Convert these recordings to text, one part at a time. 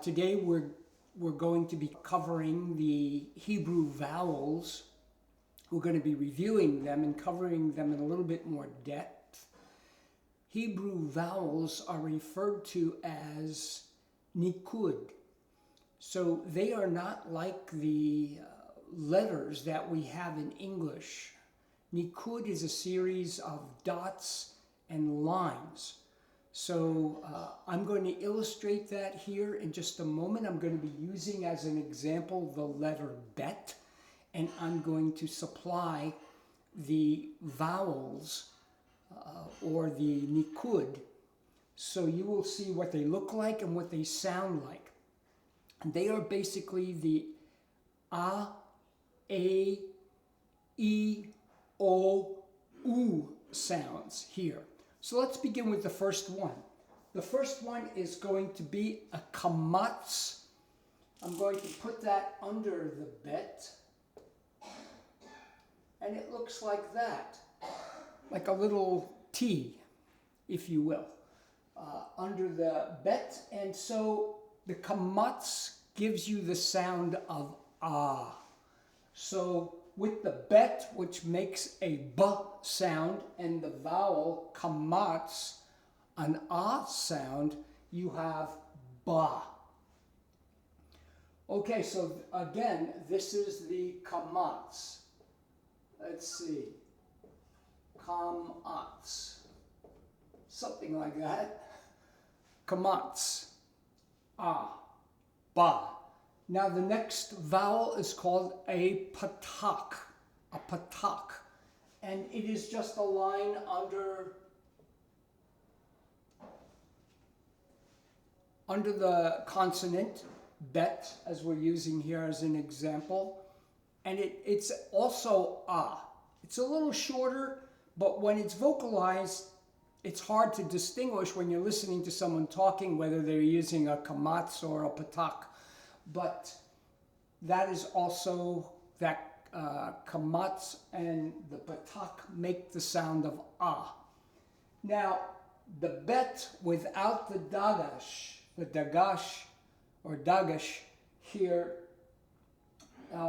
Today we're going to be covering the Hebrew vowels. We're going to be reviewing them and covering them in a little bit more depth. Hebrew vowels are referred to as Niqqud. So they are not like the letters that we have in English. Niqqud is a series of dots and lines. So I'm going to illustrate that here in just a moment. I'm going to be using as an example the letter bet, and I'm going to supply the vowels or the Niqqud. So you will see what they look like and what they sound like. And they are basically the A, E, O, U sounds here. So let's begin with the first one. The first one is going to be a kamatz. I'm going to put that under the bet. And it looks like that, like a little T, if you will, under the bet. And so the kamatz gives you the sound of ah. So with the bet, which makes a b sound, and the vowel kamatz, an ah sound, you have ba. Okay, so again, this is the kamatz. Let's see, kamatz, something like that. Kamatz, ah, ba. Now the next vowel is called a patak, and it is just a line under the consonant, bet, as we're using here as an example, and it's also ah. It's a little shorter, but when it's vocalized, it's hard to distinguish when you're listening to someone talking whether they're using a kamatz or a patak. But that is also that kamatz and the patak make the sound of ah. Now, the bet without the dagash or dagash here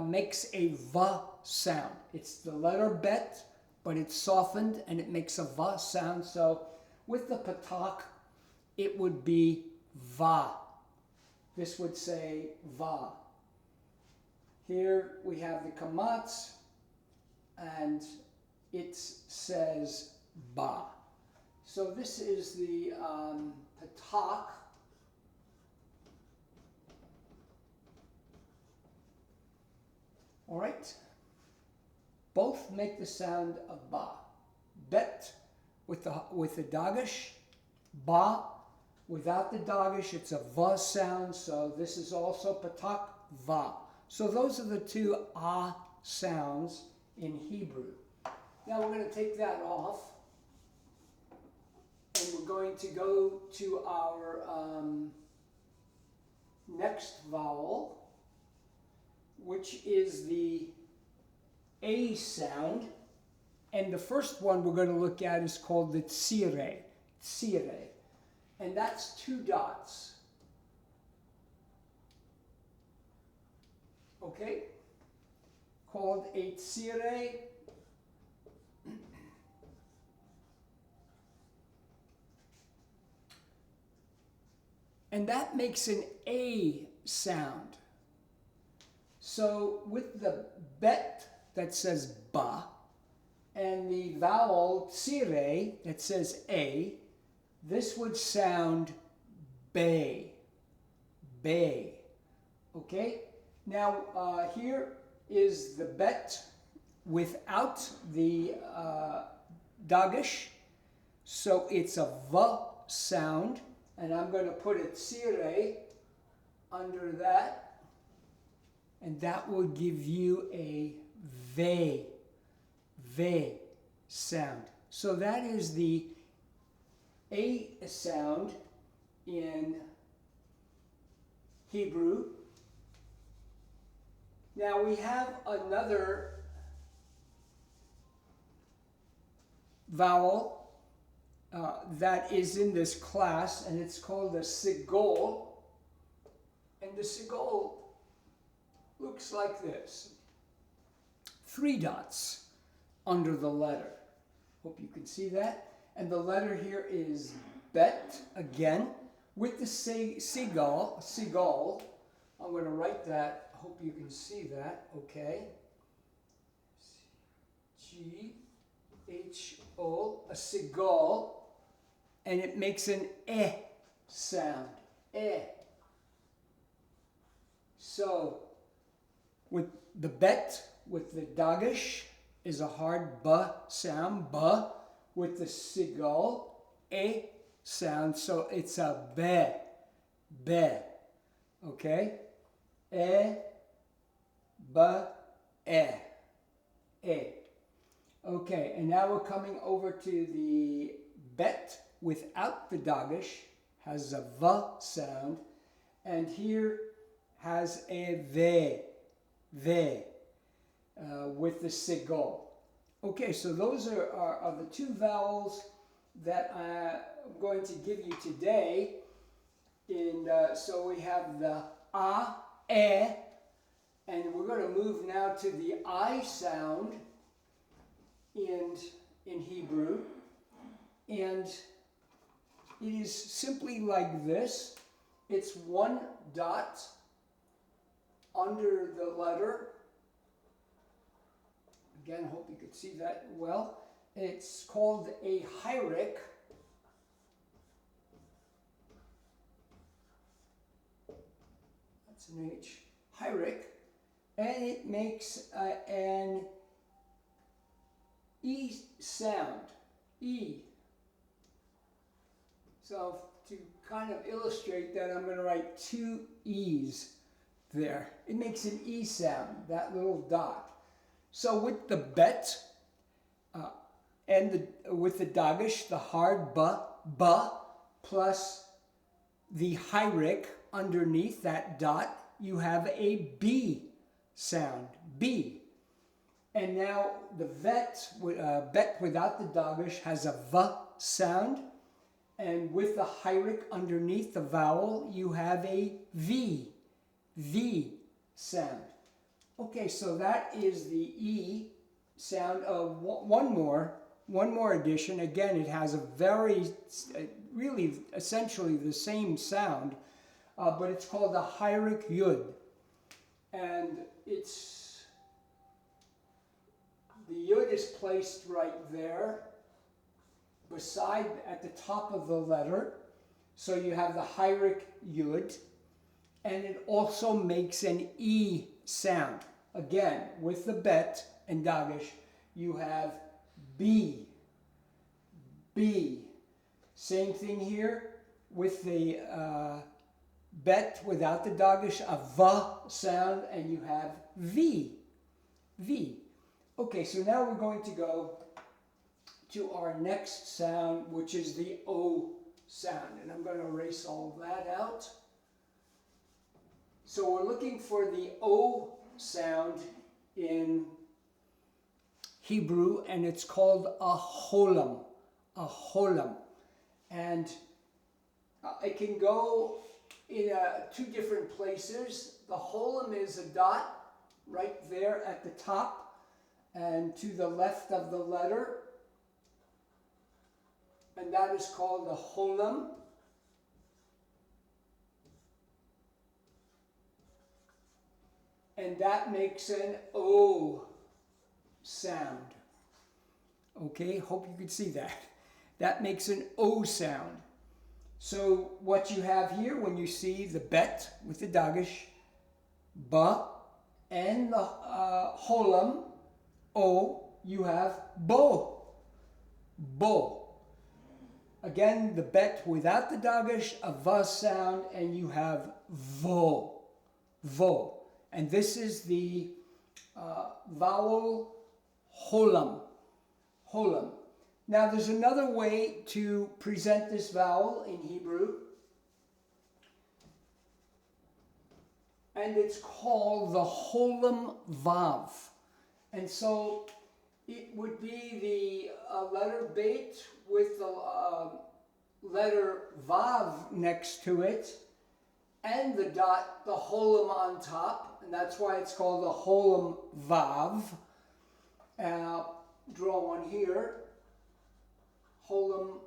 makes a va sound. It's the letter bet, but it's softened and it makes a va sound. So with the patak, it would be va. This would say va. Here we have the kamatz, and it says ba. So this is the patak. All right. Both make the sound of ba. Bet with the dagash, ba. Without the dagish, it's a va sound, so this is also patak, va. So those are the two ah sounds in Hebrew. Now we're going to take that off, and we're going to go to our next vowel, which is the A sound. And the first one we're going to look at is called the tsire. Tsire. And that's two dots. Okay? Called a tsire. And that makes an A sound. So with the bet that says ba, and the vowel tsire that says A, this would sound bay, bay, okay? Now here is the bet without the dagish, so it's a v sound, and I'm going to put a tsire under that, and that will give you a ve sound. So that is the A sound in Hebrew. Now we have another vowel that is in this class, and it's called the sigol. the sigol looks like this. 3 dots under the letter. Hope you can see that. And the letter here is bet, again, with the sigol. I'm going to write that. Hope you can see that. Okay. G-H-O, a sigol. And it makes an eh sound. Eh. So, with the bet, with the dagesh, is a hard ba sound, ba, with the sigol, eh sound, so it's a be, okay? Ba, eh. Okay, and now we're coming over to the bet without the dagesh, has a va sound, and here has a ve, with the sigol. Okay, so those are the 2 vowels that I'm going to give you today. So we have the a, e, and we're going to move now to the I sound in Hebrew. And it is simply like this. It's 1 dot under the letter. Again, I hope you could see that well. It's called a hierarch. That's an H. Hierarch. And it makes an E sound. E. So to kind of illustrate that, I'm going to write 2 E's there. It makes an E sound, that little dot. So with the bet and with the dagesh, the hard ba, plus the hierarch underneath that dot, you have a B sound, B. And now the bet without the dagesh has a V sound, and with the hierarch underneath the vowel, you have a V sound. Okay, so that is the E sound of one more addition. Again, it has a really essentially the same sound, but it's called the hierarch yud. And the yud is placed right there, at the top of the letter. So you have the hierarch yud, and it also makes an E sound. Again, with the bet and dagesh, you have B. Same thing here with the bet without the dagesh, a V sound, and you have V. Okay, so now we're going to go to our next sound, which is the O sound. And I'm going to erase all of that out. So we're looking for the O sound in Hebrew, and it's called a holam. And it can go in 2 different places. The holam is a dot right there at the top and to the left of the letter, and that is called the holam. And that makes an O sound. Okay, hope you can see that. That makes an O sound. So what you have here, when you see the bet with the dagesh, ba, and the holam, O, you have bo. Again, the bet without the dagesh, a va sound, and you have vo. And this is the vowel holam. Now there's another way to present this vowel in Hebrew, and it's called the holam vav. And so it would be the letter beit with the letter vav next to it, and the dot, the holum on top, and that's why it's called the holum vav. Draw one here, holum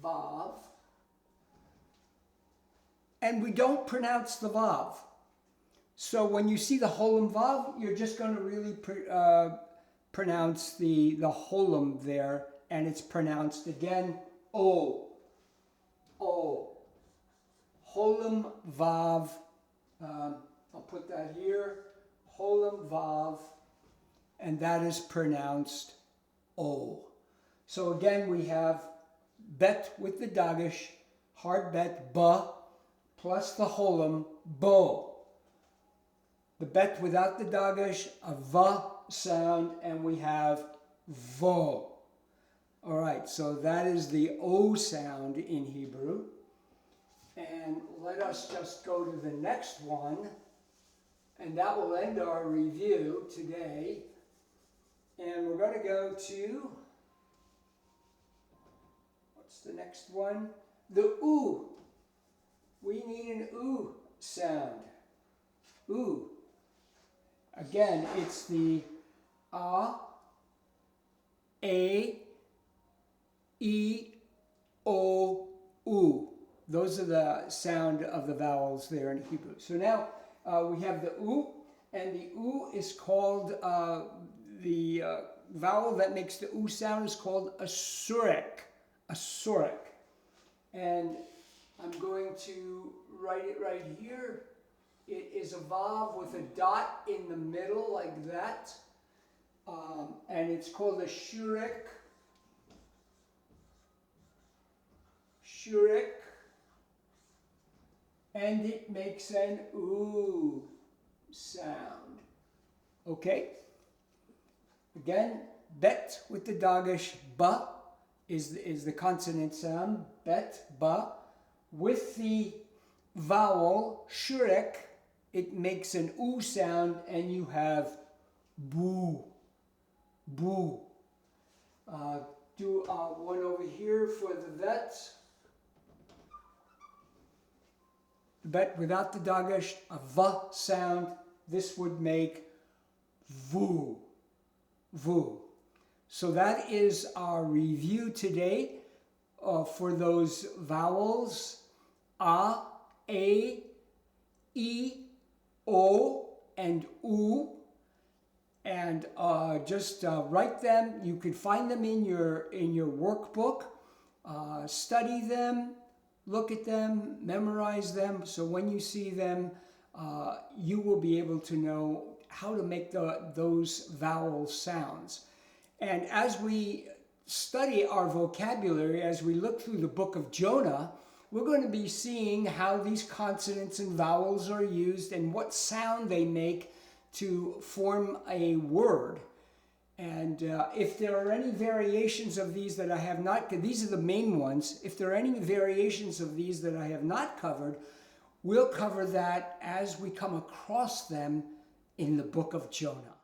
vav. And we don't pronounce the vav. So when you see the holum vav, you're just going to really pronounce the holum there, and it's pronounced again, O. O. Holum vav. I'll put that here. Holum vav. And that is pronounced O. So again, we have bet with the dagesh, hard bet, ba, plus the holum, bo. The bet without the dagesh, a va sound, and we have vo. All right, so that is the O sound in Hebrew. And let us just go to the next one, and that will end our review today. And we're going to go to, what's the next one? The oo. We need an oo sound. Oo. Again, it's the a, e, o, u. Those are the sound of the vowels there in Hebrew. So now we have the u, and the u is called, the vowel that makes the u sound is called a surek. A surek. And I'm going to write it right here. It is a vav with a dot in the middle like that. And it's called a shurek. Shurek. And it makes an oo sound. Okay? Again, bet with the dagesh, ba is the consonant sound, bet, ba. With the vowel, shurek, it makes an oo sound, and you have boo, boo. Do one over here for the vet. The bet without the dagesh, a va sound. This would make voo, voo. So that is our review today for those vowels, a, e, o, and u. And just write them. You can find them in your workbook. Study them, look at them, memorize them. So when you see them, you will be able to know how to make those vowel sounds. And as we study our vocabulary, as we look through the book of Jonah, we're going to be seeing how these consonants and vowels are used and what sound they make to form a word. And if there are any variations of these that I have not, these are the main ones. If there are any variations of these that I have not covered, we'll cover that as we come across them in the book of Jonah.